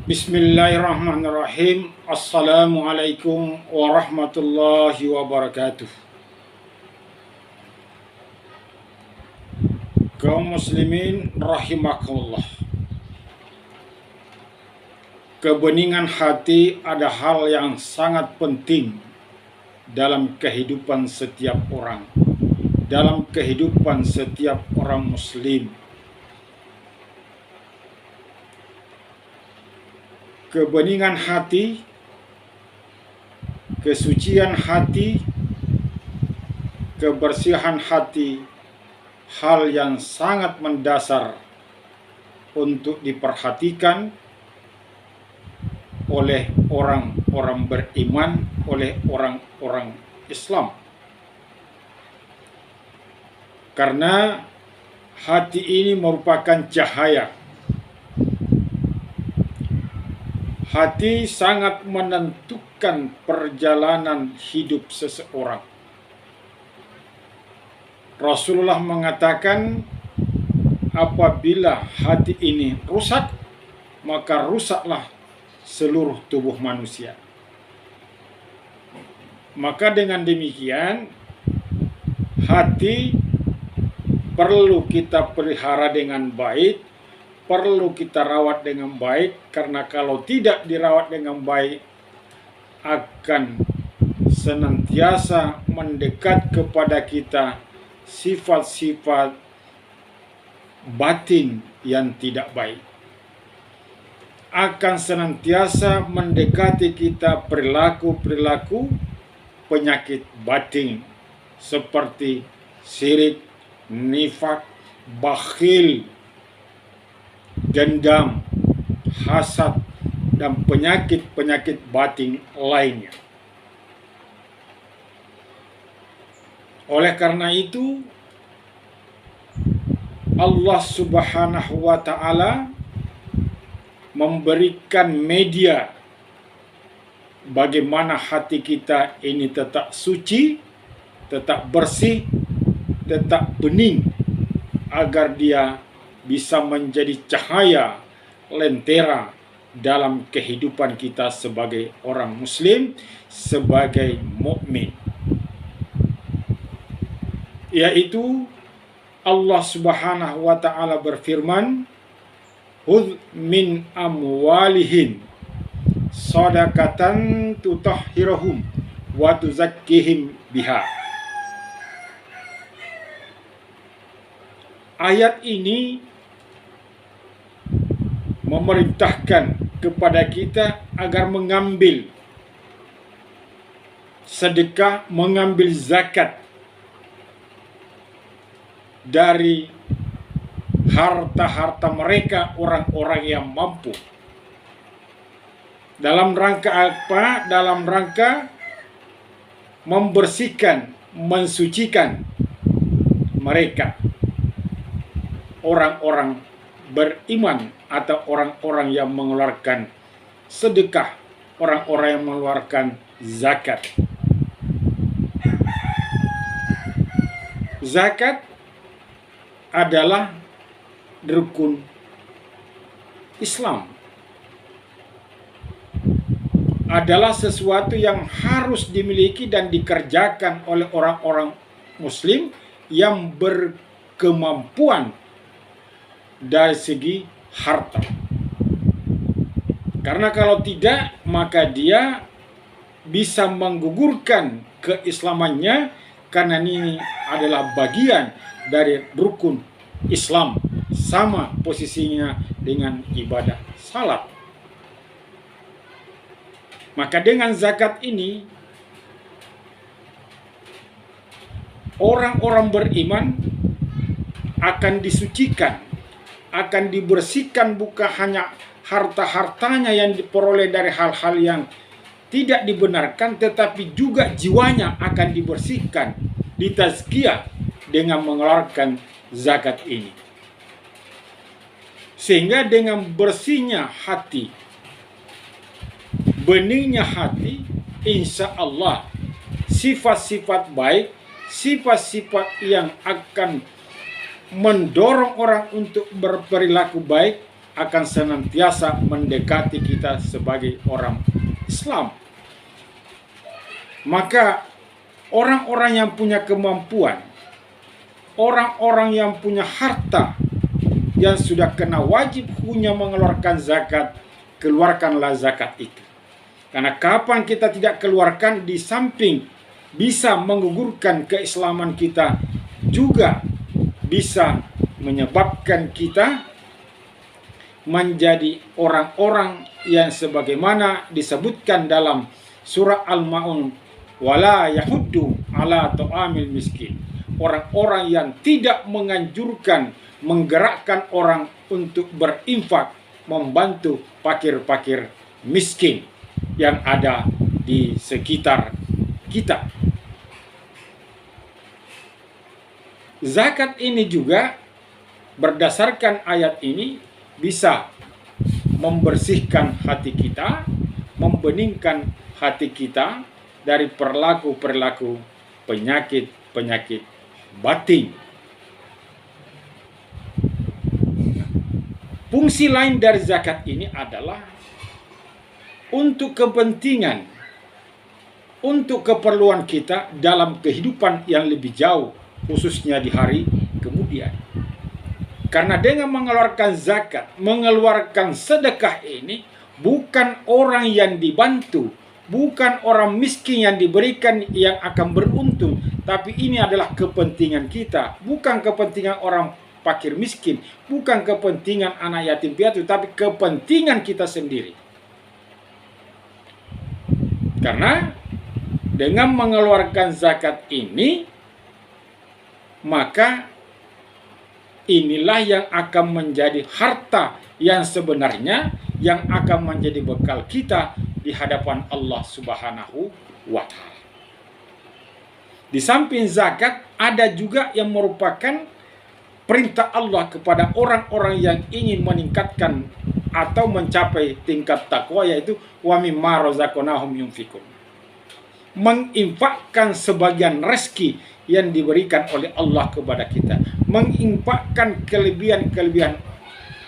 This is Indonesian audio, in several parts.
Bismillahirrahmanirrahim. Assalamualaikum warahmatullahi wabarakatuh. Kaum muslimin rahimakumullah. Kebeningan hati ada hal yang sangat penting dalam kehidupan setiap orang, dalam kehidupan setiap orang muslim. Kebeningan hati, kesucian hati, kebersihan hati, hal yang sangat mendasar untuk diperhatikan oleh orang-orang beriman, oleh orang-orang Islam. Karena hati ini merupakan cahaya. Hati sangat menentukan perjalanan hidup seseorang. Rasulullah mengatakan, apabila hati ini rusak, maka rusaklah seluruh tubuh manusia. Maka dengan demikian, hati perlu kita pelihara dengan baik, perlu kita rawat dengan baik, karena kalau tidak dirawat dengan baik akan senantiasa mendekat kepada kita sifat-sifat batin yang tidak baik. Akan senantiasa mendekati kita perilaku-perilaku penyakit batin seperti syirik, nifak, bakhil, dendam, hasad, dan penyakit-penyakit batin lainnya. Oleh karena itu, Allah Subhanahu wa Ta'ala memberikan media bagaimana hati kita ini tetap suci, tetap bersih, tetap bening, agar dia bisa menjadi cahaya lentera dalam kehidupan kita sebagai orang muslim, sebagai mukmin. Yaitu Allah Subhanahu wa Ta'ala berfirman, "Hudz min amwalihim shadaqatan tutahhiruhum wa tuzakkihim biha." Ayat ini memerintahkan kepada kita agar mengambil sedekah, mengambil zakat dari harta-harta mereka, orang-orang yang mampu. Dalam rangka apa? Dalam rangka membersihkan, mensucikan mereka, orang-orang beriman atau orang-orang yang mengeluarkan sedekah, orang-orang yang mengeluarkan zakat. Zakat adalah rukun Islam. Adalah sesuatu yang harus dimiliki dan dikerjakan oleh orang-orang muslim yang berkemampuan dari segi harta. Karena kalau tidak, maka dia bisa menggugurkan keislamannya, karena ini adalah bagian dari rukun Islam, sama posisinya dengan ibadah salat. Maka dengan zakat ini, orang-orang beriman akan disucikan, akan dibersihkan, bukan hanya harta-hartanya yang diperoleh dari hal-hal yang tidak dibenarkan, tetapi juga jiwanya akan dibersihkan, ditazkiyah dengan mengeluarkan zakat ini. Sehingga dengan bersihnya hati, beningnya hati, insya Allah sifat-sifat baik, sifat-sifat yang akan mendorong orang untuk berperilaku baik akan senantiasa mendekati kita sebagai orang Islam. Maka orang-orang yang punya kemampuan, orang-orang yang punya harta, yang sudah kena wajib hukumnya mengeluarkan zakat, keluarkanlah zakat itu. Karena kapan kita tidak keluarkan, di samping bisa menggugurkan keislaman kita, juga bisa menyebabkan kita menjadi orang-orang yang sebagaimana disebutkan dalam surah Al-Ma'un, wala yahuddu ala ta'amil miskin. Orang-orang yang tidak menganjurkan, menggerakkan orang untuk berinfak, membantu fakir-fakir miskin yang ada di sekitar kita. Zakat ini juga berdasarkan ayat ini bisa membersihkan hati kita, membeningkan hati kita dari perilaku-perilaku penyakit-penyakit batin. Fungsi lain dari zakat ini adalah untuk kepentingan, untuk keperluan kita dalam kehidupan yang lebih jauh, khususnya di hari kemudian. Karena dengan mengeluarkan zakat, mengeluarkan sedekah ini, bukan orang yang dibantu, bukan orang miskin yang diberikan yang akan beruntung, tapi ini adalah kepentingan kita, bukan kepentingan orang fakir miskin, bukan kepentingan anak yatim piatu, tapi kepentingan kita sendiri. Karena dengan mengeluarkan zakat ini, maka inilah yang akan menjadi harta yang sebenarnya, yang akan menjadi bekal kita di hadapan Allah Subhanahu wa Ta'ala. Di samping zakat, ada juga yang merupakan perintah Allah kepada orang-orang yang ingin meningkatkan atau mencapai tingkat takwa, yaitu wa mimma razaqnahum yunfikun. Menginfakkan sebagian rezeki yang diberikan oleh Allah kepada kita, menginfakkan kelebihan-kelebihan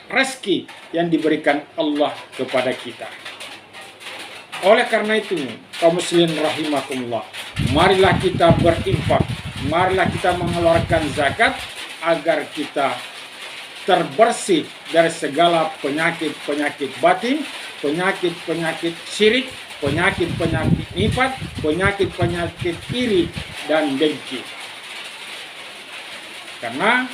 rezeki yang diberikan Allah kepada kita. Oleh karena itu, kaum muslimin rahimakumullah, marilah kita berinfak, marilah kita mengeluarkan zakat agar kita terbersih dari segala penyakit-penyakit batin, penyakit-penyakit syirik, penyakit-penyakit nifat, penyakit-penyakit iri dan dengki. Karena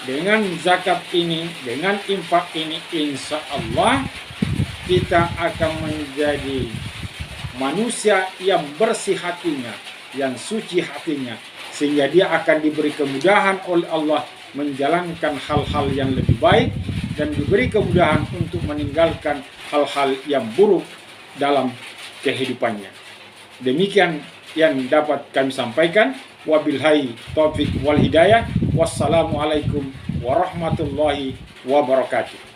dengan zakat ini, dengan infak ini, insya Allah kita akan menjadi manusia yang bersih hatinya, yang suci hatinya, sehingga dia akan diberi kemudahan oleh Allah menjalankan hal-hal yang lebih baik dan diberi kemudahan untuk meninggalkan hal-hal yang buruk dalam kehidupannya. Demikian yang dapat kami sampaikan. Wabillahi taufiq wal hidayah. Wassalamualaikum warahmatullahi wabarakatuh.